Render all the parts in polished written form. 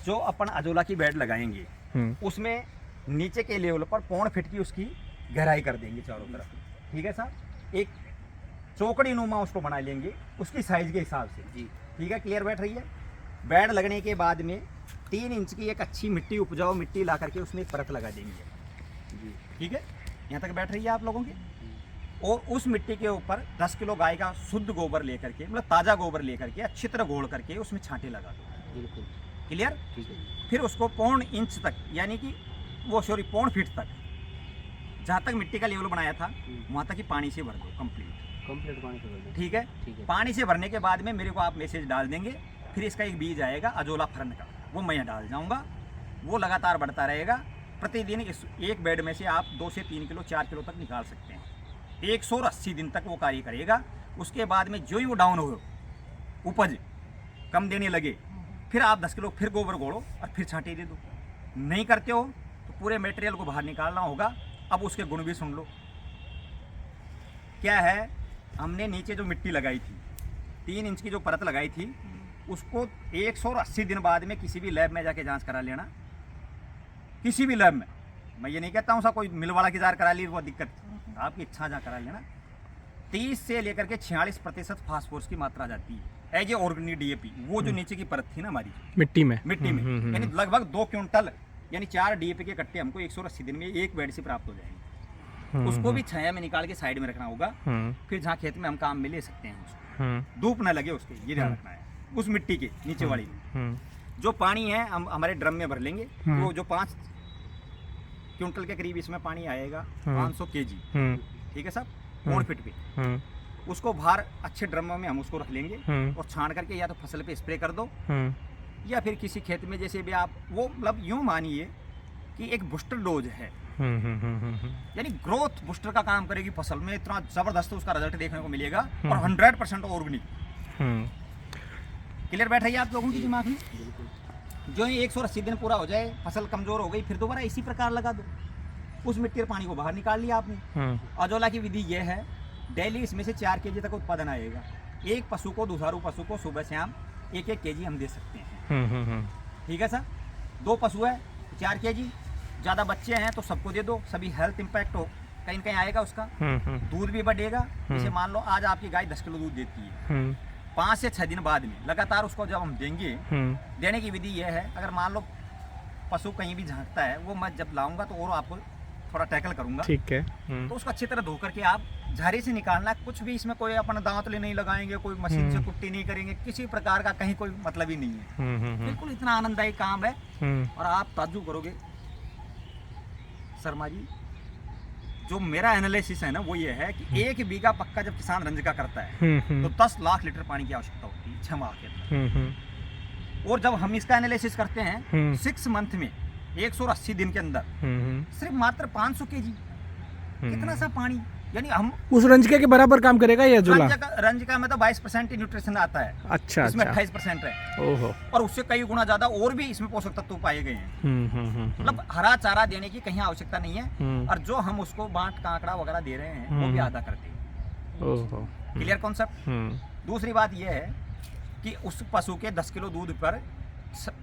जो अपन अजोला की बेड लगाएंगे उसमें नीचे के लेवल पर 1.5 फीट की उसकी गहराई कर देंगे चारों तरफ। ठीक है साहब, एक चौकड़ी नुमा उसको बना लेंगे उसकी साइज के हिसाब से जी। ठीक है, क्लियर बैठ रही है। बेड लगने के बाद में 3 इंच की एक अच्छी मिट्टी, उपजाऊ मिट्टी ला करके उसमें एक परत लगा देंगे जी। ठीक है, यहाँ तक बैठ रही है आप लोगों की। और उस मिट्टी के ऊपर 10 किलो गाय का शुद्ध गोबर लेकर के, मतलब ताज़ा गोबर लेकर के अच्छी तरह घोल करके उसमें छांटे लगा दो। बिल्कुल क्लियर। ठीक है, फिर उसको 1.25 इंच तक, यानी कि वो 1.25 फीट तक, जहाँ तक मिट्टी का लेवल बनाया था वहाँ तक ही पानी से भर दो, कंप्लीट पानी से भर दो। ठीक है, पानी से भरने के बाद में मेरे को आप मैसेज डाल देंगे। फिर इसका एक बीज आएगा अजोला फरन का, वो मैं यहाँ डाल जाऊँगा। वो लगातार बढ़ता रहेगा। प्रतिदिन इस एक बेड में से आप 2 से 3 किलो 4 किलो तक निकाल सकते हैं। 180 दिन तक वो कार्य करेगा। उसके बाद में जो ही वो डाउन हो, उपज कम देने लगे, फिर आप 10 किलो फिर गोबर घोड़ो और फिर छांटे दे दो। नहीं करते हो तो पूरे मटेरियल को बाहर निकालना होगा। अब उसके गुण भी सुन लो। क्या है, हमने नीचे जो मिट्टी लगाई थी, 3 इंच की जो परत लगाई थी, उसको 180 दिन बाद में किसी भी लैब में जाके जांच करा लेना। किसी भी लैब में, मैं ये नहीं कहता हूँ सा कोई मिल वाला की जार करा ली वो दिक्कत, आपकी इच्छा जहाँ करा लेना। 30 से लेकर के 46% फास्फोरस की मात्रा जाती है एज ए ऑर्गेनिक DAP। वो जो नीचे की परत थी ना हमारी मिट्टी में यानी लगभग 2 क्विंटल यानी 4 DAP के कट्टे हमको 180 दिन में एक बेड से प्राप्त हो जाएंगे। उसको भी छाया में निकाल के साइड में रखना होगा। फिर जहाँ खेत में हम काम में ले सकते हैं उसको, धूप न लगे उसके, ये ध्यान रखना है। उस मिट्टी के नीचे वाली जो पानी है हम हमारे ड्रम में भर लेंगे। वो जो 5 क्विंटल के करीब इसमें पानी आएगा, 500 kg। ठीक है साहब, 1.5 फीट पे उसको बाहर अच्छे ड्रमों में हम उसको रख लेंगे और छान करके या तो फसल पे स्प्रे कर दो या फिर किसी खेत में, जैसे भी आप वो, मतलब यूं मानिए कि एक बूस्टर डोज है, यानी ग्रोथ बूस्टर का काम करेगी फसल में। इतना जबरदस्त उसका रिजल्ट देखने को मिलेगा और 100% ऑर्गेनिक। क्लियर बैठ रही है आप लोगों की दिमाग में। जो ही 180 दिन पूरा हो जाए, फसल कमजोर हो गई, फिर दोबारा इसी प्रकार लगा दो। उस मिट्टी और पानी को बाहर निकाल लिया आपने। अजोला की विधि यह है, डेली इसमें से 4 kg तक उत्पादन आएगा। एक पशु को, दुधारू पशु को सुबह शाम 1-1 kg हम दे सकते हैं। ठीक है सर, 2 पशु है 4 kg, ज़्यादा बच्चे हैं तो सबको दे दो। सभी हेल्थ इम्पैक्ट हो कहीं न कहीं आएगा उसका। दूध भी बढ़ेगा। जैसे मान लो आज आपकी गाय 10 किलो दूध देती है, 5 से 6 दिन बाद में लगातार उसको जब हम देंगे, देने की विधि यह है, अगर मान लो पशु कहीं भी झांकता है, वो मैं जब लाऊंगा तो और आपको थोड़ा टैकल करूंगा। ठीक है, तो उसको अच्छी तरह धो करके आप झाड़ी से निकालना। कुछ भी इसमें कोई अपना दांतले नहीं लगाएंगे, कोई मशीन से कुट्टी नहीं करेंगे, किसी प्रकार का कहीं कोई मतलब ही नहीं है। बिल्कुल इतना आनंददायी काम है और आप ताज्जुब करोगे शर्मा जी। जो मेरा एनालिसिस है ना वो ये है कि 1 बीघा पक्का जब किसान रंजका करता है तो 10 लाख लीटर पानी की आवश्यकता होती है 6 माह के अंदर। और जब हम इसका एनालिसिस करते हैं 6 मंथ में, 180 दिन के अंदर, सिर्फ मात्र 500 kg, कितना सा पानी, यानी हम उस रंजके के बराबर काम करेगा ये अजोला। रंजका में तो 22% ही न्यूट्रिशन आता है। अच्छा, इसमें 28% है। ओहो। और उससे कई गुना ज्यादा और भी इसमें पोषक तत्व पाए गए हैं। मतलब हरा चारा देने की कहीं आवश्यकता नहीं है। और जो हम उसको बांट कांकड़ा वगैरह दे रहे हैं वो भी आधा करते हैं। Clear concept. दूसरी बात यह है कि उस पशु के 10 किलो दूध पर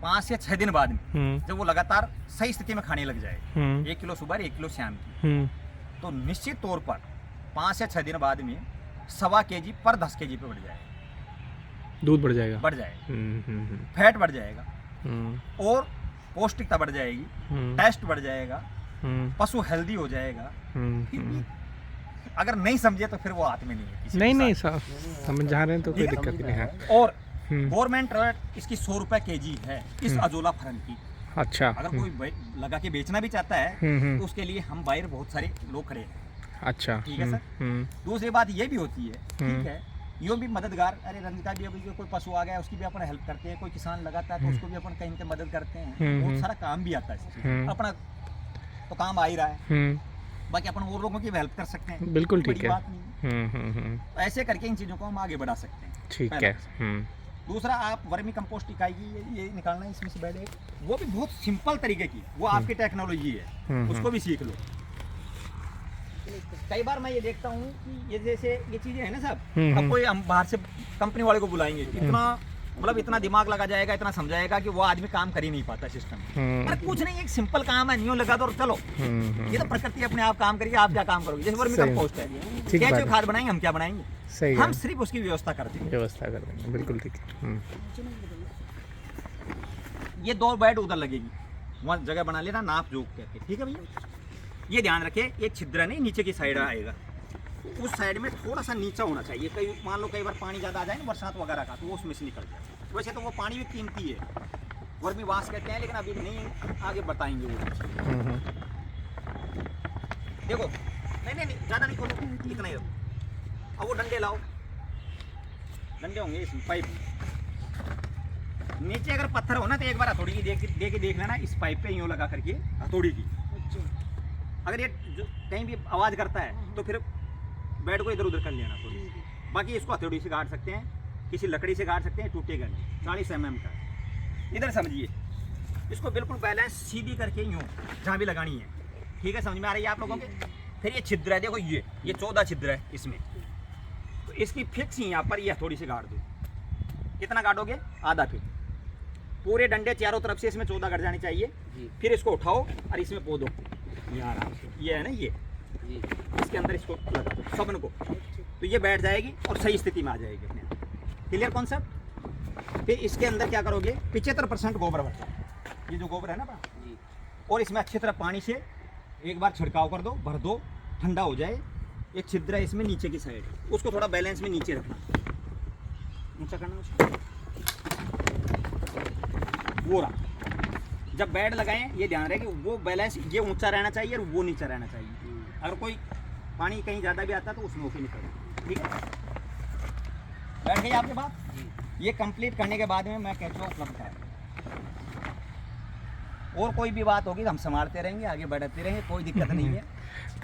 5 से 6 दिन बाद में जब वो लगातार सही स्थिति में खाने लग जाए, 1 किलो सुबह 1 किलो शाम की, तो निश्चित तौर पर 5 से 6 दिन बाद में 1.25 kg पर 10 kg पे बढ़ जाएगा। दूध बढ़ जाएगा, फैट बढ़ जाएगा और पौष्टिकता बढ़ जाएगी, टेस्ट बढ़ जाएगा, पशु हेल्दी हो जाएगा। अगर नहीं समझे तो फिर वो हाथ में नहीं है। नहीं समझ जा रहे हैं तो कोई दिक्कत नहीं है। और गवर्नमेंट रेट इसकी 100 रुपए kg है इस अजोला फरन की। अच्छा, अगर कोई लगा के बेचना भी चाहता है तो उसके लिए हम बाहर बहुत सारे लोग खड़े हैं। अच्छा, ठीक है सर। दूसरी बात ये भी होती है, ठीक है, यूँ भी मददगार, अरे रंजिता भी अभी कोई पशु आ गया उसकी भी अपन हेल्प करते हैं, कोई किसान लगाता है तो उसको भी अपन कहीं पे मदद करते हैं। बहुत सारा काम भी आता है, अपना तो काम आ ही रहा है, बाकी अपन और लोगों की भी हेल्प कर सकते हैं। बिल्कुल ठीक है। ऐसे करके इन चीज़ों को हम आगे बढ़ा सकते हैं। ठीक है। दूसरा, आप वर्मी कंपोस्ट इकाई की ये निकालना है इसमें से बैड, वो भी बहुत सिंपल तरीके की, वो आपकी टेक्नोलॉजी है, उसको भी सीख लो। कई बार मैं ये देखता हूँ कि ये जैसे ये चीजें है ना साहब, अब कोई हम बाहर से कंपनी वाले को बुलाएंगे, इतना मतलब इतना दिमाग लगा जाएगा, इतना समझाएगा कि वो आदमी काम कर ही नहीं पाता सिस्टम। पर कुछ नहीं, एक सिंपल काम है, न्यू लगा दो और चलो। ये तो प्रकृति अपने आप काम करेगी, आप क्या काम करोगे? जैसे वर्मी कंपोस्ट है, केंचुए खाद बनाएंगे, हम क्या बनाएंगे? सही हम सिर्फ उसकी व्यवस्था करते हैं। व्यवस्था कर देंगे, बिल्कुल ठीक है। ये 2 बेड उधर लगेगी, वहाँ जगह बना लेना नाप जोक करके, ठीक है भैया? ये ध्यान रखे, एक छिद्र नहीं नीचे की साइड आएगा, उस साइड में थोड़ा सा नीचा होना चाहिए। कई मान लो कई बार पानी ज़्यादा आ जाए ना बरसात वगैरह का, तो वो उसमें से निकल जाए। वैसे तो वो पानी भी कीमती है, वर्मी वाश कहते हैं, लेकिन अभी नहीं, आगे बताएंगे वो। देखो नहीं ज़्यादा नहीं खोलो, इतना ही रखो। अब वो डंडे लाओ, डंडे होंगे इसमें, पाइप नीचे अगर पत्थर हो ना तो एक बार हथौड़ी की देख लेना, इस पाइप पे यूँ लगा करके हथौड़ी की। अगर ये कहीं भी आवाज़ करता है तो फिर बेड को इधर उधर कर लेना थोड़ी। बाकी इसको हथौड़ी से गाड़ सकते हैं, किसी लकड़ी से गाड़ सकते हैं, टूटेगा नहीं। 40 mm का। इधर समझिए, इसको बिल्कुल बैलेंस सीधी करके यूँ जहाँ भी लगानी है, ठीक है? समझ में आ रही है आप लोगों के? फिर ये छिद्र है, देखो ये 14 छिद्र है इसमें, तो इसकी फिक्स ही यहाँ पर ये हथौड़ी से गाड़ दो। कितना गाड़ोगे? आधा फीट। पूरे डंडे चारों तरफ से इसमें 14 गड़ जाने चाहिए। फिर इसको उठाओ और इसमें पो दो, यहाँ आराम से। ये है ना, ये इसके अंदर इसको लगा दो सबन को, तो ये बैठ जाएगी और सही स्थिति में आ जाएगी अपने। Clear concept? फिर इसके अंदर क्या करोगे? 75% गोबर भरता है, ये जो गोबर है ना, और इसमें अच्छी तरह पानी से एक बार छिड़काव कर दो, भर दो, ठंडा हो जाए। एक छिद्र है इसमें नीचे की साइड, उसको थोड़ा बैलेंस में नीचे रखना, ऊंचा करना उसको। वो रहा। जब बेड लगाएं ये ध्यान रहे कि वो बैलेंस, ये ऊंचा रहना चाहिए और वो नीचा रहना चाहिए। अगर कोई पानी कहीं ज़्यादा भी आता है तो उसमें होके निकल, ठीक है? बैठ गई आपके बात? ये कंप्लीट करने के बाद में मैं कैचुआ उपलब्ध है। और कोई भी बात होगी तो हम संभालते रहेंगे, आगे बढ़ते रहेंगे, कोई दिक्कत नहीं है।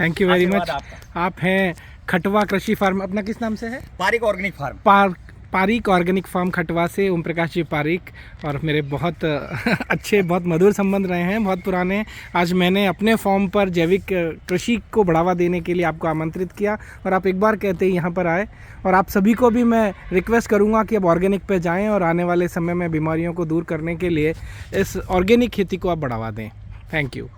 Thank you very much. आप हैं खटवा कृषि फार्म, अपना किस नाम से है? Parik organic farm. Parik organic farm Khatwa से ओम प्रकाश जी पारिक, और मेरे बहुत अच्छे, बहुत मधुर संबंध रहे हैं, बहुत पुराने। आज मैंने अपने फॉर्म पर जैविक कृषि को बढ़ावा देने के लिए आपको आमंत्रित किया, और आप एक बार कहते ही यहाँ पर आए। और आप सभी को भी मैं रिक्वेस्ट करूँगा कि अब ऑर्गेनिक पे जाएं और आने वाले समय में बीमारियों को दूर करने के लिए इस ऑर्गेनिक खेती को आप बढ़ावा दें। Thank you.